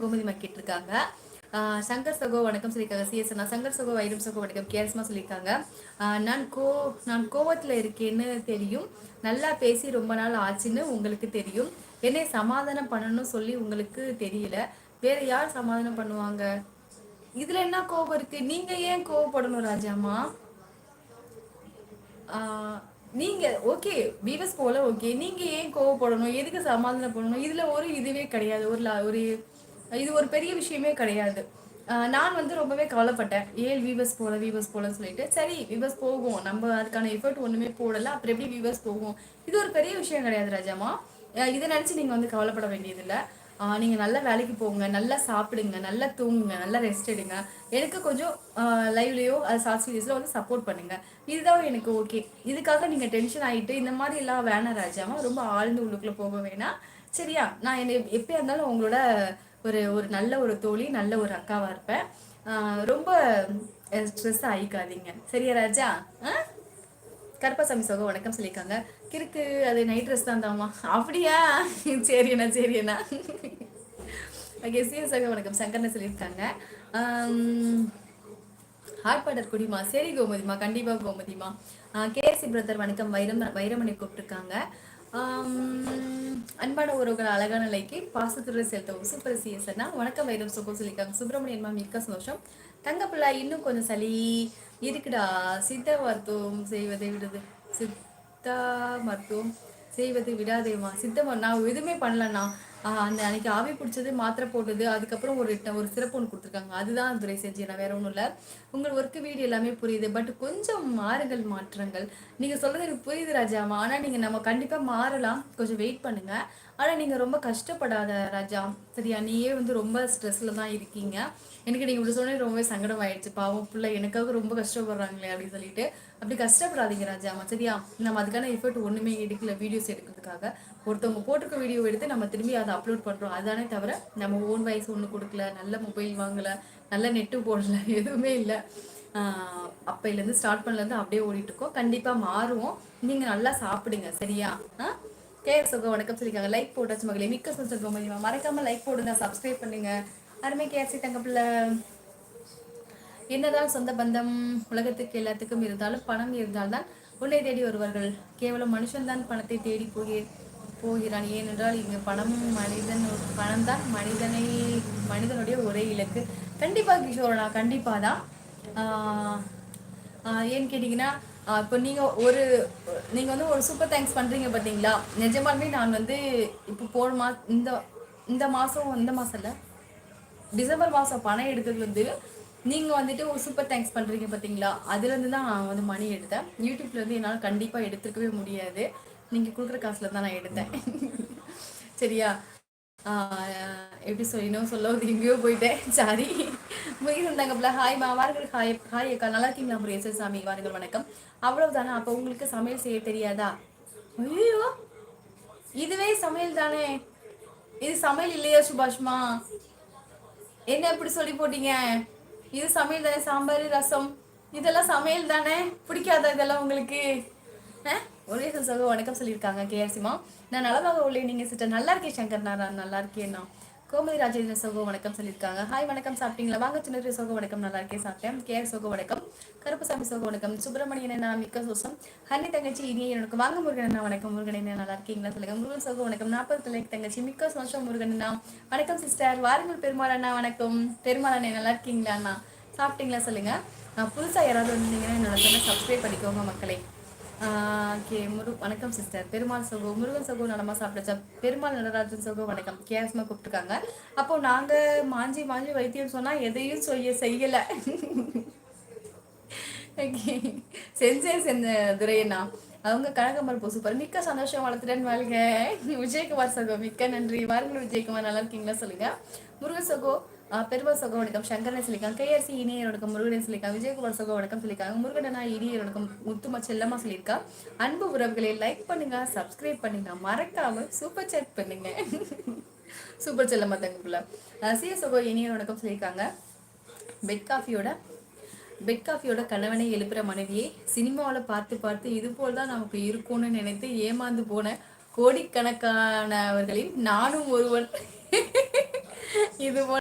கோமதிமா கேட்டிருக்காங்க. சங்கர் சகோ வணக்கம் சொல்லியிருக்காங்க. சிஎஸ்னா சங்கர் சகோ வைரம் சகோ வணக்கம் கேரஸ்மா சொல்லியிருக்காங்க. நான் கோவத்துல இருக்கேன்னு தெரியும், நல்லா பேசி ரொம்ப நாள் ஆச்சுன்னு உங்களுக்கு தெரியும், என்னை சமாதானம் பண்ணணும்னு சொல்லி உங்களுக்கு தெரியல, வேற யார் சமாதானம் பண்ணுவாங்க? இதுல என்ன கோபம் இருக்கு? நீங்க ஏன் கோவப்படணும் ராஜாமா? நீங்க ஓகே வீவஸ் போல ஓகே, நீங்க ஏன் கோவப்படணும்? எதுக்கு சமாதானம் பண்ணணும்? இதுல ஒரு இதுவே கிடையாது. ஒரு இது ஒரு பெரிய விஷயமே கிடையாது. நான் வந்து ரொம்பவே கவலைப்பட்டேன், ஏன் வீவஸ் போலன்னு சொல்லிட்டு. சரி வீவஸ் போகும், நம்ம அதுக்கான எஃபர்ட் ஒண்ணுமே போடல, அப்புறம் எப்படி வீவஸ் போகும்? இது ஒரு பெரிய விஷயம் கிடையாது ராஜாமா. இதை நினைச்சு நீங்க வந்து கவலைப்பட வேண்டியது இல்லை. நீங்க நல்ல வேலைக்கு போங்க, நல்லா சாப்பிடுங்க, நல்லா தூங்குங்க, நல்லா ரெஸ்ட் எடுங்க. எனக்கு கொஞ்சம் லைவ்லயோ அது ஷார்ட் சீரீஸ்ல வந்து சப்போர்ட் பண்ணுங்க. இதுதான் எனக்கு ஓகே. இதுக்காக நீங்க டென்ஷன் ஆகிட்டு இந்த மாதிரி எல்லாம் வேணாம் ராஜாமா, ரொம்ப ஆழ்ந்து உள்ளுக்குள்ள போக வேணாம். சரியா? நான் என்ன எப்பயா இருந்தாலும் உங்களோட ஒரு ஒரு நல்ல ஒரு தோழி, நல்ல ஒரு அக்காவா இருப்பேன். ரொம்ப ஸ்ட்ரெஸ் ஆகிக்காதீங்க. சரியா ராஜா? கருப்பசாமி சோகம் வணக்கம் சொல்லியிருக்காங்க. கிறுக்கு அது நைட் ட்ரெஸ் தான் தாமா. அப்படியா? சரியண்ணா சரியண்ணா. ஓகே சிஎஸ் சோகம் வணக்கம் சங்கர்னு சொல்லியிருக்காங்க. ஹார்ட் பாட்டர் குடிமா. சரி கோமதிமா, கண்டிப்பா கோமதிமா. கேஎஸ்சி பிரதர் வணக்கம். வைரமணி கூப்பிட்டுருக்காங்க. அன்பான உறவுகள் அழகான லைக்கு பாசத்துறை செலுத்தவும் சூப்பர் சிஎஸ்னா வணக்கம் வைரம் சுகம் சொல்லியிருக்காங்க. சுப்பிரமணியன்மா மிக்க சந்தோஷம். தங்கப்பிள்ளை இன்னும் கொஞ்சம் சளி இருக்குடா, சித்த மருத்துவம் செய்வதை விடுது, சித்தா மருத்துவம் செய்வது விடாதேமா. சித்தம் நான் எதுவுமே பண்ணலண்ணா. அந்த அன்னைக்கு ஆவி பிடிச்சது, மாத்திரை போட்டது, அதுக்கப்புறம் ஒரு சிறப்பு ஒன்று கொடுத்துருக்காங்க, அதுதான் துரை செஞ்சு. நான் வேற ஒன்றும் இல்லை. உங்கள் ஒர்க்கு வீடு எல்லாமே புரியுது, பட் கொஞ்சம் மாறுங்கள், மாற்றங்கள். நீங்க சொல்றது எனக்கு புரியுது ராஜாமா, ஆனா நீங்க நம்ம கண்டிப்பா மாறலாம், கொஞ்சம் வெயிட் பண்ணுங்க. ஆனா நீங்க ரொம்ப கஷ்டப்படாத ராஜா, சரியா? நீயே வந்து ரொம்ப ஸ்ட்ரெஸ்ல தான் இருக்கீங்க. எனக்கு நீங்க இப்படி சொன்னது ரொம்பவே சங்கடம் ஆயிடுச்சு. பாவம் பிள்ளை எனக்காக ரொம்ப கஷ்டப்படுறாங்களே அப்படின்னு சொல்லிட்டு. அப்படி கஷ்டப்படாதீங்க ராஜாமா, சரியா? நம்ம அதுக்கான எஃபர்ட் ஒண்ணுமே எடுக்கல வீடியோஸ் எடுக்கிறதுக்காக. ஒருத்தவங்க போட்டிருக்க வீடியோ எடுத்து நம்ம திரும்பி அதை அப்லோட் பண்றோம், அதுதானே தவிர நம்ம ஓன் வாய்ஸ் ஒண்ணு கொடுக்கல, நல்ல மொபைல் வாங்கல, நல்ல நெட்டு போடல, எதுவுமே இல்லை. அப்பையிலேருந்து ஸ்டார்ட் பண்ணலேருந்து அப்படியே ஓடிட்டு இருக்கோம். கண்டிப்பா மாறுவோம். நீங்க நல்லா சாப்பிடுங்க, சரியா? கேஎஸ் சுகம் வணக்கம் சொல்லியிருக்காங்க. லைக் போட்டாச்சு மகளே, மிக்க சொல்லுங்க. மறக்காம லைக் போடுங்க, சப்ஸ்கிரைப் பண்ணுங்க. அருமை கேஎஸ்சி தங்கப்பிள்ளை. என்னதான் சொந்த பந்தம் உலகத்துக்கு எல்லாத்துக்கும் இருந்தாலும் பணம் இருந்தால்தான் உன்னை தேடி வருவார்கள். கேவலம் மனுஷன்தான் பணத்தை தேடி போகிறான். ஏனென்றால் இங்கு பணம் தான் மனிதனுடைய ஒரே இலக்கு. கண்டிப்பா கிஷோரனா, கண்டிப்பா தான். ஏன்னு கேட்டீங்கன்னா, இப்போ நீங்க வந்து ஒரு சூப்பர் தேங்க்ஸ் பண்றீங்க பாத்தீங்களா? நிஜமாலுமே நான் வந்து இப்போ இந்த மாசம் இல்ல, டிசம்பர் மாசம் பணம் எடுத்தது வந்து நீங்க வந்துட்டு ஒரு சூப்பர் தேங்க்ஸ் பண்றீங்க பாத்தீங்களா? அதுல இருந்து தான் நான் வந்து மணி எடுத்தேன். யூடியூப்ல இருந்து என்னால் கண்டிப்பா எடுத்துக்கவே முடியாது. நீங்க கொடுக்குற காசுல தான் நான் எடுத்தேன். சரியா? எப்படி சொல்லணும், சொல்ல எங்கேயோ போயிட்டேன், சாரி. இருந்தாங்கப்பல ஹாய் வாருங்கள். ஹாய் ஹாய் அக்கா, நல்லா இருக்கீங்களா? முருகேசன் சாமி வாருங்கள் வணக்கம். அவ்வளவுதானே? அப்போ உங்களுக்கு சமையல் செய்ய தெரியாதா? ஐயோ, இதுவே சமையல் தானே. இது சமையல் இல்லையா சுபாஷ்மா? என்ன இப்படி சொல்லி போட்டீங்க? இது சமையல் தானே, சாம்பார் ரசம் இதெல்லாம் சமையல் தானே. பிடிக்காத இதெல்லாம் உங்களுக்கு? ஒரே சொல்ல வணக்கம் சொல்லியிருக்காங்க கேஆர்சிமா. நான் நலமாக உள்ளே, நீங்க சிஸ்டர்? நல்லா இருக்கேன் சங்கர், நான் நல்லா இருக்கேன்னா. கோமதி ராஜேந்திர சோகோ வணக்கம் சொல்லியிருக்காங்க. ஹாய் வணக்கம், சாப்பிட்டீங்களா? வாங்க சின்ன சோகோ வணக்கம், நல்லா இருக்கேன், சாப்பிட்டேன். கேஆர் சோகோ வணக்கம். கருப்பசாமி சோகோ வணக்கம். சுப்பிரமணியன் அண்ணா மிக்க சோசம். ஹன்னி தங்கச்சி இனிய எனக்கு வாங்க. முருகன் அண்ணா வணக்கம். முருகன் என்ன நல்லா இருக்கீங்களா சொல்லுங்க. முருகன் சோகோ வணக்கம். 40 தலைக்கு தங்கச்சி மிக்க சோஷம். முருகன் அண்ணா வணக்கம் சிஸ்டர். வாருங்கள் பெருமாள் அண்ணா வணக்கம். பெருமாள் அண்ணா நல்லா இருக்கீங்களா அண்ணா? சாப்பிட்டீங்களா சொல்லுங்க. புதுசா யாராவது வந்தீங்கன்னா என்னோட சேனல் சப்ஸ்கிரைப் பண்ணிக்கோங்க மக்களே. ஓகே வணக்கம் சிஸ்டர். பெருமாள் சகோ, முருகன் சகோ நலமா சாப்பிடுச்சா? பெருமாள் நடராஜன் சகோ வணக்கம். கேஸ்மா கூப்பிட்டுருக்காங்க. அப்போ நாங்க மாஞ்சி வைத்தியம் சொன்னா எதையும் செய்யல. செஞ்ச துரையண்ணா அவங்க கனகம்பர் சூப்பர், மிக்க சந்தோஷம், வளர்த்துடன் வாழ்க. விஜயகுமார் சகோ மிக்க நன்றி. வாருங்கள் விஜயகுமார், நல்லா இருக்கீங்களா சொல்லுங்க. முருகன் சகோ, பெருமாள் சகோ வணக்கம். சங்கரனை சொல்லியிருக்காங்க. கேஆர்சி இனியர் வணக்கம். முருகனை சொல்லியிருக்காங்க. விஜயகுமார் சகோ வணக்கம் சொல்லியிருக்காங்க. முருகனா இனியர் வணக்கம். முத்துமா செல்லமா சொல்லியிருக்கா. அன்பு உறவுகளை லைக் பண்ணுங்க, சப்ஸ்கிரைப் பண்ணுங்க, மறக்காம சூப்பர் சேட் பண்ணுங்க. சூப்பர் செல்லமா தங்கக்குள்ள. சிஎஸ் சகோ இனியர் வணக்கம் சொல்லியிருக்காங்க. பெட் காஃபியோட கணவனை எழுப்புற மனைவியை சினிமாவில் பார்த்து இது போல் தான் நமக்கு இருக்கும்னு நினைத்து ஏமாந்து போன கோடிக்கணக்கானவர்களில் நானும் ஒருவன். இது